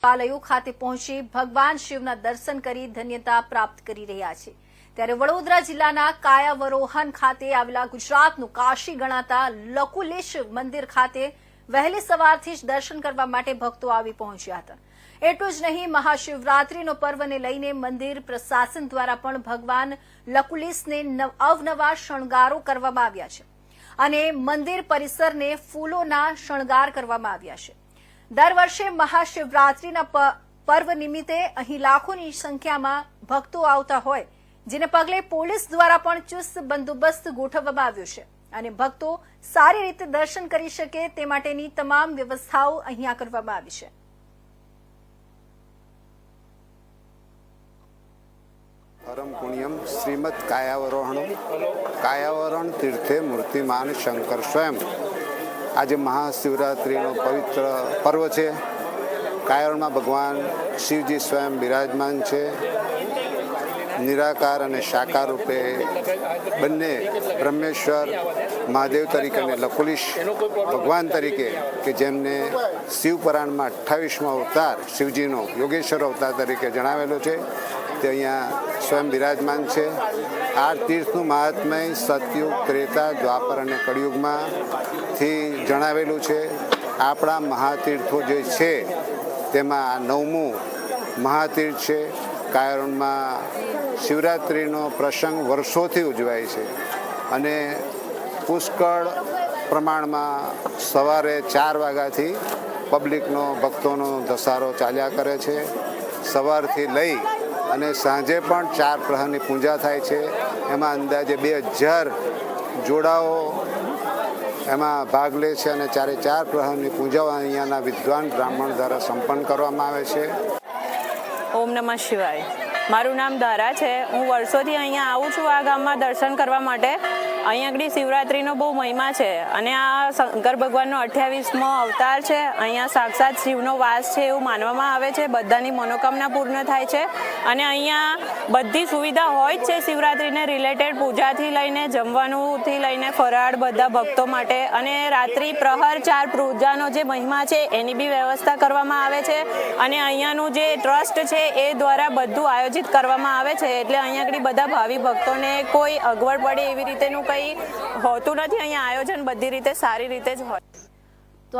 પાલયો ખાતે પહોંચી ભગવાન શિવના દર્શન કરી ધન્યતા પ્રાપ્ત કરી રહ્યા છે। ત્યારે વડોદરા જિલ્લાના કાયાવરોહન ખાતે આવેલા ગુજરાતનું કાશી ગણાતા લકુલિશ મંદિર ખાતે વહેલી સવારથી જ દર્શન કરવા માટે ભક્તો આવી પહોંચ્યા હતા। એટલું જ નહીં, મહાશિવરાત્રીનો પર્વને લઈને મંદિર પ્રશાસન દ્વારા પણ ભગવાન લકુલિશને અવનવા શણગારો કરવામાં આવ્યા છે અને મંદિર પરિસરને ફૂલોના શણગાર કરવામાં આવ્યા છે। દર વર્ષે મહાશિવરાત્રીના પર્વ નિમિત્તે અહીં લાખોની સંખ્યામાં ભક્તો આવતા હોય, જેને પગલે પોલીસ દ્વારા પણ ચુસ્ત બંદોબસ્ત ગોઠવવામાં આવ્યો છે અને ભક્તો સારી રીતે દર્શન કરી શકે તે માટેની તમામ વ્યવસ્થાઓ અહીંયા કરવામાં આવી છે। परम पुण्यम श्रीमद कायावरण तीर्थे मूर्तिमान शंकर स्वयं। आज महाशिवरात्रिनो पवित्र पर्व है। कायावरण में भगवान शिवजी स्वयं विराजमान है। निराकार और साकार रूपे बने ब्रह्मेश्वर महादेव तरीके ने लकुलिश भगवान तरीके के जेमने शिवपुराण में 28मो अवतार शिवजीनो योगेश्वर अवतार तरीके जणावेलो है, ते अहींया स्वयं विराजमान है। आ तीर्थનું महात्म्य सतयुग, त्रेता, द्वापर और कलियुग में थी जणावेलू है। आपणा महातीर्थो जे छे तेमां 9मु महातीर्थ है। कायावरण में शिवरात्रिनो प्रसंग वर्षोथी उजवाय छे अने पुष्कळ प्रमाण में सवारे 4 वाग्याथी पब्लिकनो भक्तोनो धसारो चाल्या करे छे। सवारथी लई अने सांजे पण 4 प्रहरनी पूजा थाय छे। एमां अंदाजे 2000 जोड़ाओ एमां भाग ले छे अने 4 प्रहरनी पूजाओ अहींयाना विद्वान ब्राह्मण द्वारा संपन्न करवामां आवे छे। ओम नमः शिवाय। मारू नाम दारा है। हूँ वर्षोथी अहींया आવું છું આ ગામમાં દર્શન કરવા માટે। અહીં આગળ શિવરાત્રીનો બહુ મહિમા છે અને આ શંકર ભગવાનનો 28મો અવતાર છે। અહીંયા સાક્ષાત શિવનો વાસ છે એવું માનવામાં આવે છે। બધાની મનોકામના પૂર્ણ થાય છે અને અહીંયા બધી સુવિધા હોય જ છે શિવરાત્રીને રિલેટેડ, પૂજાથી લઈને જમવાનુંથી લઈને ફરાળ બધા ભક્તો માટે। અને રાત્રિ પ્રહર 4 પૂજાનો જે મહિમા છે એની બી વ્યવસ્થા કરવામાં આવે છે અને અહીંયાનું જે ટ્રસ્ટ છે એ દ્વારા બધું આયોજિત કરવામાં આવે છે। એટલે અહીંયા આગળ બધા ભાવિ ભક્તોને કોઈ અગવડ પડે એવી રીતેનું કંઈ હોતું નથી। અહીંયા આયોજન બધી રીતે સારી રીતે જ હોય। તો